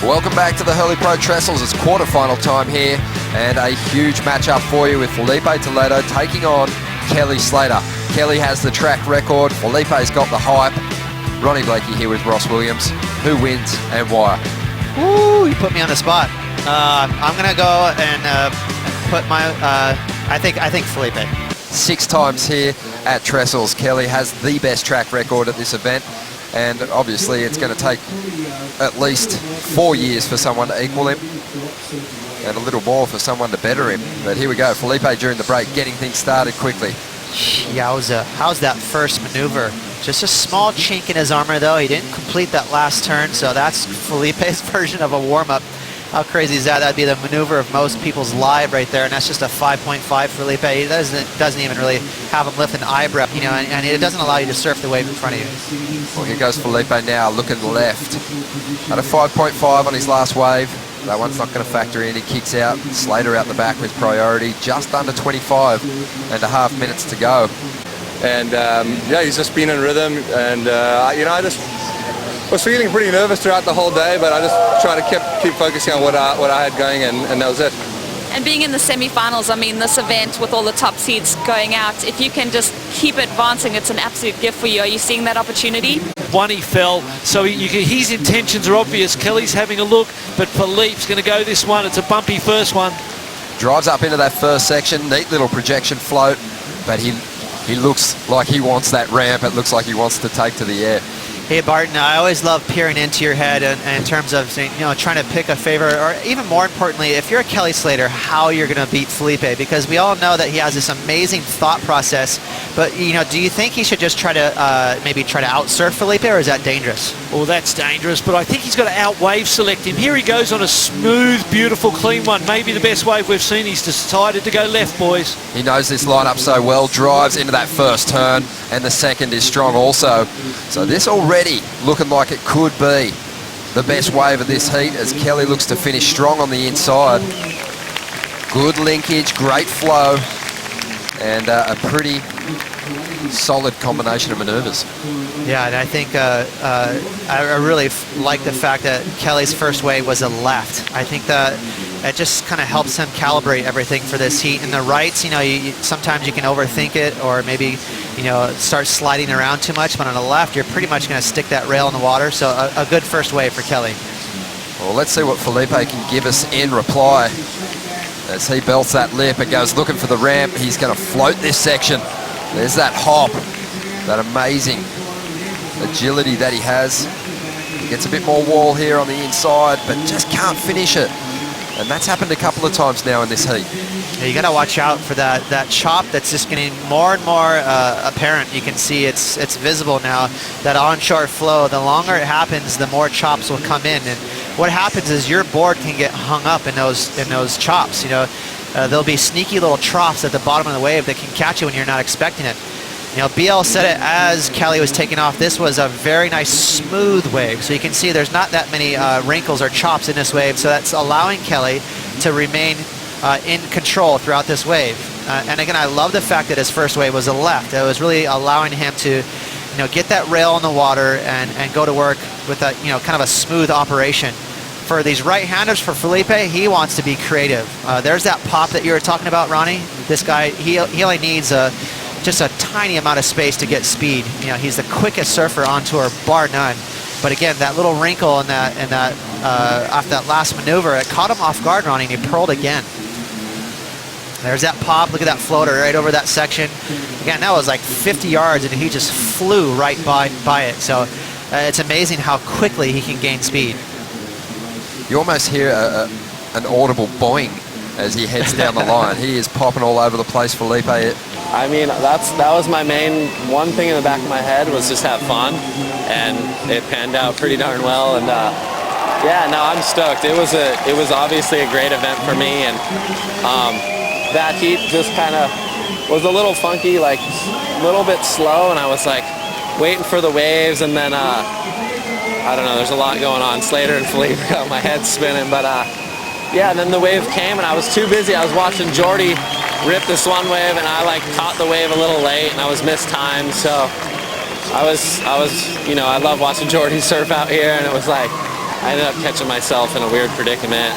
Welcome back to the Hurley Pro Trestles. It's quarterfinal time here, and a huge matchup for you with Filipe Toledo taking on Kelly Slater. Kelly has the track record, Filipe's got the hype. Ronnie Blakey here with Ross Williams. Who wins and why? Ooh, you put me on the spot. I'm gonna go and put my. I think Filipe. 6 times here at Trestles. Kelly has the best track record at this event, and obviously it's going to take at least 4 years for someone to equal him, and a little more for someone to better him. But here we go, Filipe during the break, getting things started quickly. Yowza, how's that first maneuver? Just a small chink in his armor though. He didn't complete that last turn, so that's Filipe's version of a warm-up. How crazy is that? That'd be the maneuver of most people's live right there, and that's just a 5.5 Filipe. He doesn't even really have him lift an eyebrow, you know, and it doesn't allow you to surf the wave in front of you. Well, here goes Filipe now, looking left. At a 5.5 on his last wave. That one's not going to factor in. He kicks out. Slater out the back with priority. Just under 25.5 minutes to go. And yeah, he's just been in rhythm, and you know, I just was feeling pretty nervous throughout the whole day, but I just tried to keep focusing on what I had going, and that was it. And being in the semi-finals, I mean, this event with all the top seeds going out, if you can just keep advancing, it's an absolute gift for you. Are you seeing that opportunity? One, he fell, so his intentions are obvious. Kelly's having a look, but Filipe's going to go this one. It's a bumpy first one. Drives up into that first section, neat little projection float, but he looks like he wants that ramp. It looks like he wants to take to the air. Hey Barton, I always love peering into your head in terms of, you know, trying to pick a favorite, or even more importantly, if you're a Kelly Slater, how you're going to beat Filipe, because we all know that he has this amazing thought process. But you know, do you think he should just try to maybe try to outsurf Filipe, or is that dangerous? Well, that's dangerous, but I think he's got to out-wave select him. Here he goes on a smooth, beautiful, clean one. Maybe the best wave we've seen. He's decided to go left, boys. He knows this lineup so well, drives into that first turn, and the second is strong also. So this already looking like it could be the best wave of this heat as Kelly looks to finish strong on the inside. Good linkage, great flow, and a pretty solid combination of maneuvers. Yeah, and I think I really like the fact that Kelly's first wave was a left. I think that it just kind of helps him calibrate everything for this heat. In the rights, you know, sometimes you can overthink it, or maybe, you know, start sliding around too much, but on the left, you're pretty much going to stick that rail in the water, so a good first wave for Kelly. Well, let's see what Filipe can give us in reply. As he belts that lip and goes looking for the ramp, he's going to float this section. There's that hop, that amazing agility that he has. He gets a bit more wall here on the inside, but just can't finish it. And that's happened a couple of times now in this heat. Yeah, you got to watch out for that chop that's just getting more and more apparent. You can see it's visible now, that onshore flow. The longer it happens, the more chops will come in. And what happens is your board can get hung up in those chops. You know, there'll be sneaky little troughs at the bottom of the wave that can catch you when you're not expecting it. You know, BL said it as Kelly was taking off. This was a very nice smooth wave. So you can see there's not that many wrinkles or chops in this wave. So that's allowing Kelly to remain in control throughout this wave. And again, I love the fact that his first wave was a left. It was really allowing him to, you know, get that rail in the water and go to work with a, you know, kind of a smooth operation. For these right-handers, for Filipe, he wants to be creative. There's that pop that you were talking about, Ronnie. This guy, he only needs just a tiny amount of space to get speed. You know, he's the quickest surfer on tour, bar none. But again, that little wrinkle in that after that last maneuver, it caught him off guard, Ronnie, and he pearled again. There's that pop. Look at that floater right over that section. Again, that was like 50 yards, and he just flew right by it. So it's amazing how quickly he can gain speed. You almost hear an audible boing as he heads down the line. He is popping all over the place, Filipe. I mean, that was my main one thing in the back of my head, was just have fun, and it panned out pretty darn well. And yeah, no, I'm stoked. It was obviously a great event for me, and that heat just kind of was a little funky, like a little bit slow, and I was like waiting for the waves, and then I don't know, there's a lot going on. Slater and Filipe got my head spinning, but yeah, and then the wave came, and I was too busy. I was watching Jordy rip this one wave, and I like caught the wave a little late, and I was mistimed. So I was, you know, I love watching Jordy surf out here, and it was like, I ended up catching myself in a weird predicament.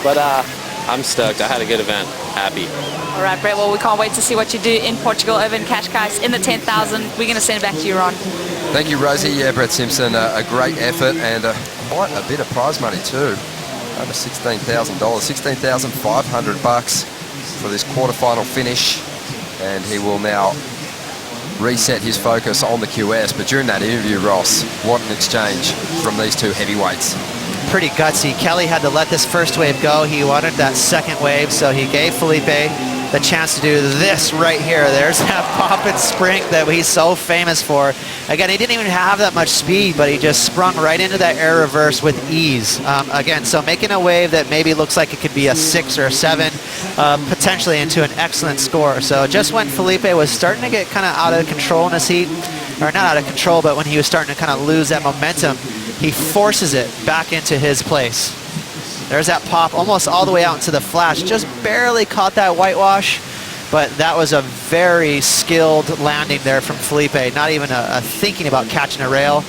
But I'm stoked. I had a good event. Happy. All right, Brett. Well, we can't wait to see what you do in Portugal over in Cascais in the 10,000. We're going to send it back to you, Ron. Thank you, Rosie. Yeah, Brett Simpson, a great effort and quite a bit of prize money too. Over $16,000, $16,500 for this quarterfinal finish. And he will now reset his focus on the QS. But during that interview, Ross, what an exchange from these two heavyweights. Pretty gutsy. Kelly had to let this first wave go. He wanted that second wave, so he gave Filipe the chance to do this right here. There's that pop and spring that he's so famous for. Again, he didn't even have that much speed, but he just sprung right into that air reverse with ease. Again, so making a wave that maybe looks like it could be a 6 or a 7, potentially into an excellent score. So just when Filipe was starting to get kind of out of control in his heat, or not out of control, but when he was starting to kind of lose that momentum, he forces it back into his place. There's that pop almost all the way out into the flash. Just barely caught that whitewash, but that was a very skilled landing there from Filipe. Not even a thinking about catching a rail.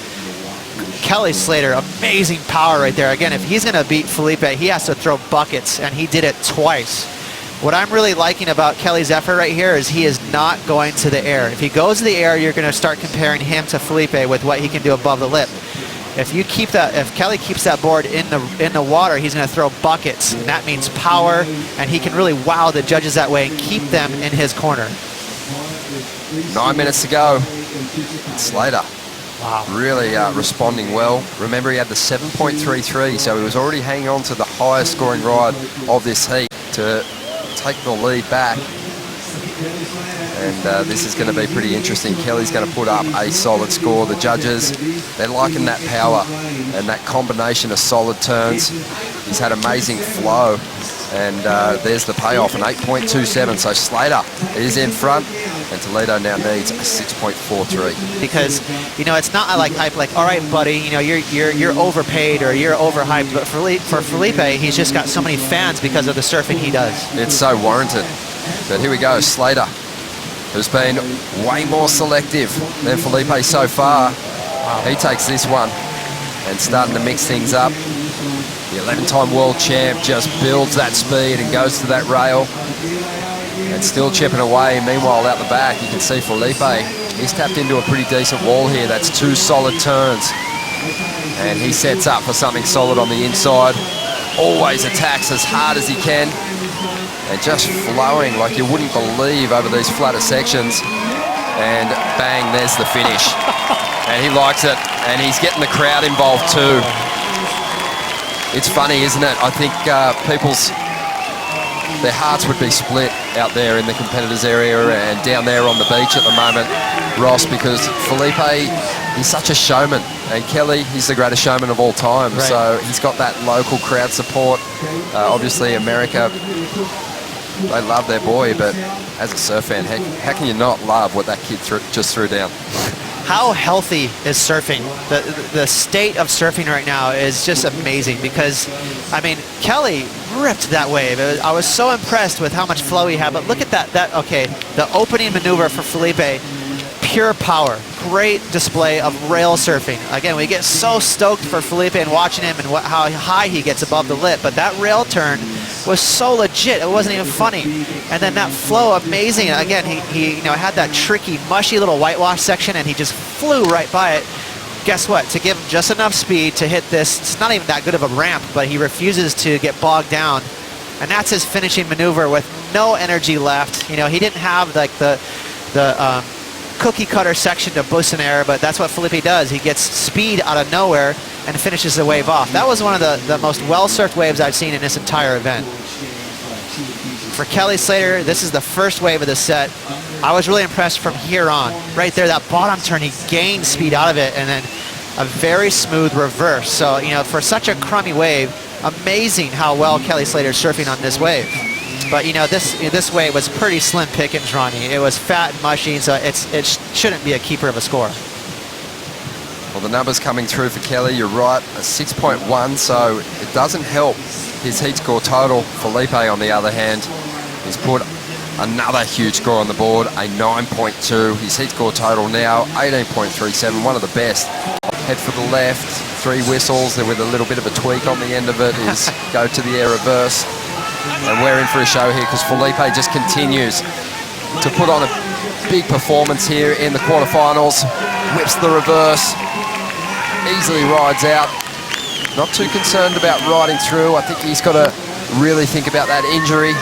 Kelly Slater, amazing power right there. Again, if he's going to beat Filipe, he has to throw buckets, and he did it twice. What I'm really liking about Kelly's effort right here is he is not going to the air. If he goes to the air, you're going to start comparing him to Filipe with what he can do above the lip. If you keep that, if Kelly keeps that board in the water, he's going to throw buckets, and that means power, and he can really wow the judges that way and keep them in his corner. 9 minutes to go. Slater. Wow. Really responding well. Remember, he had the 7.33, so he was already hanging on to the highest scoring ride of this heat to take the lead back. And this is going to be pretty interesting. Kelly's going to put up a solid score. The judges, they're liking that power and that combination of solid turns. He's had amazing flow, and there's the payoff, an 8.27. So Slater is in front, and Toledo now needs a 6.43. Because, you know, it's not like hype, like, all right, buddy, you know, you're overpaid or you're overhyped. But for Filipe, he's just got so many fans because of the surfing he does. It's so warranted. But here we go, Slater, who's been way more selective than Filipe so far. He takes this one and starting to mix things up. The 11-time world champ just builds that speed and goes to that rail. And still chipping away. Meanwhile, out the back, you can see Filipe. He's tapped into a pretty decent wall here. That's 2 solid turns. And he sets up for something solid on the inside. Always attacks as hard as he can. And just flowing like you wouldn't believe over these flatter sections. And bang, there's the finish. And he likes it. And he's getting the crowd involved too. It's funny, isn't it? I think their hearts would be split out there in the competitors area and down there on the beach at the moment, Ross, because Filipe, he's such a showman. And Kelly, he's the greatest showman of all time. Right. So he's got that local crowd support. Obviously, America, they love their boy, but as a surf fan, how can you not love what that kid just threw down? How healthy is surfing? The state of surfing right now is just amazing because, I mean, Kelly ripped that wave. I was so impressed with how much flow he had, but look at that, okay, the opening maneuver for Filipe, pure power. Great display of rail surfing. Again, we get so stoked for Filipe and watching him and how high he gets above the lip, but that rail turn was so legit, it wasn't even funny. And then that flow, amazing. Again, he had that tricky, mushy little whitewash section, and he just flew right by it. Guess what? To give him just enough speed to hit this, it's not even that good of a ramp, but he refuses to get bogged down. And that's his finishing maneuver with no energy left. You know, he didn't have like the cookie cutter section to boost in air, but that's what Filipe does. He gets speed out of nowhere and finishes the wave off. That was one of the most well-surfed waves I've seen in this entire event. For Kelly Slater, this is the first wave of the set. I was really impressed from here on. Right there, that bottom turn, he gained speed out of it, and then a very smooth reverse. So, you know, for such a crummy wave, amazing how well Kelly Slater's surfing on this wave. But, you know, this wave was pretty slim pickings, Ronnie. It was fat and mushy, so it shouldn't be a keeper of a score. Well, the numbers coming through for Kelly, you're right, a 6.1, so it doesn't help his heat score total. Filipe, on the other hand, he's put another huge score on the board, a 9.2. His heat score total now, 18.37, one of the best. Head for the left, 3 whistles with a little bit of a tweak on the end of it is go to the air reverse. And we're in for a show here because Filipe just continues to put on a big performance here in the quarterfinals. Whips the reverse, easily rides out. Not too concerned about riding through. I think he's got to really think about that injury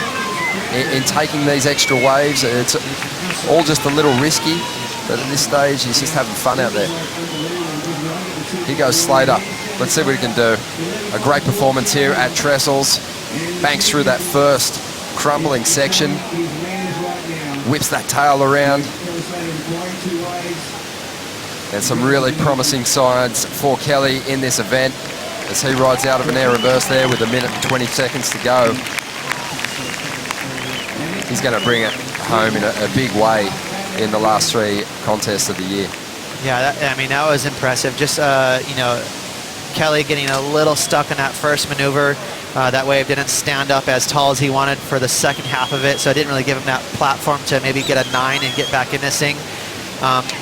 in taking these extra waves. It's all just a little risky, but at this stage he's just having fun out there. Here goes Slater. Let's see what he can do. A great performance here at Trestles. Banks through that first crumbling section. Whips that tail around. And some really promising signs for Kelly in this event as he rides out of an air reverse there with 1 minute and 20 seconds to go. He's going to bring it home in a big way in the last 3 contests of the year. Yeah, that was impressive. Just, you know, Kelly getting a little stuck in that first maneuver. That wave didn't stand up as tall as he wanted for the second half of it, so it didn't really give him that platform to maybe get a 9 and get back in this thing.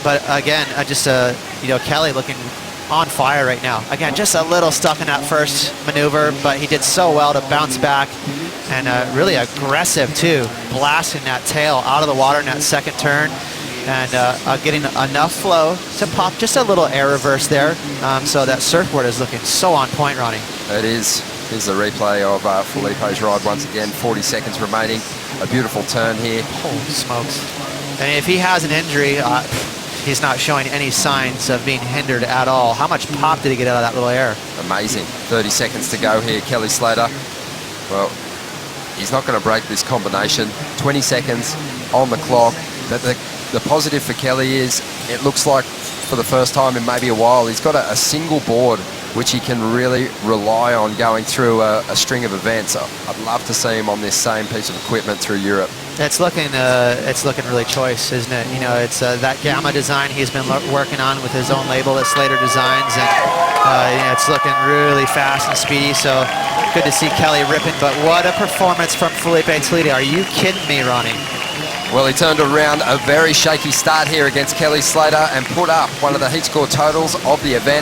But again, you know, Kelly looking on fire right now. Again, just a little stuck in that first maneuver, but he did so well to bounce back, and really aggressive too, blasting that tail out of the water in that second turn, and getting enough flow to pop just a little air reverse there. So that surfboard is looking so on point, Ronnie. It is. Here's the replay of Filipe's ride once again. 40 seconds remaining. A beautiful turn here. Holy smokes. And if he has an injury, he's not showing any signs of being hindered at all. How much pop did he get out of that little air? Amazing. 30 seconds to go here, Kelly Slater. Well, he's not going to break this combination. 20 seconds on the clock. But the positive for Kelly is it looks like for the first time in maybe a while, he's got a single board which he can really rely on going through a string of events. I'd love to see him on this same piece of equipment through Europe. It's looking really choice, isn't it? You know, it's that Gamma design he's been working on with his own label at Slater Designs, and you know, it's looking really fast and speedy. So good to see Kelly ripping. But what a performance from Filipe Toledo! Are you kidding me, Ronnie? Well, he turned around a very shaky start here against Kelly Slater and put up one of the heat score totals of the event.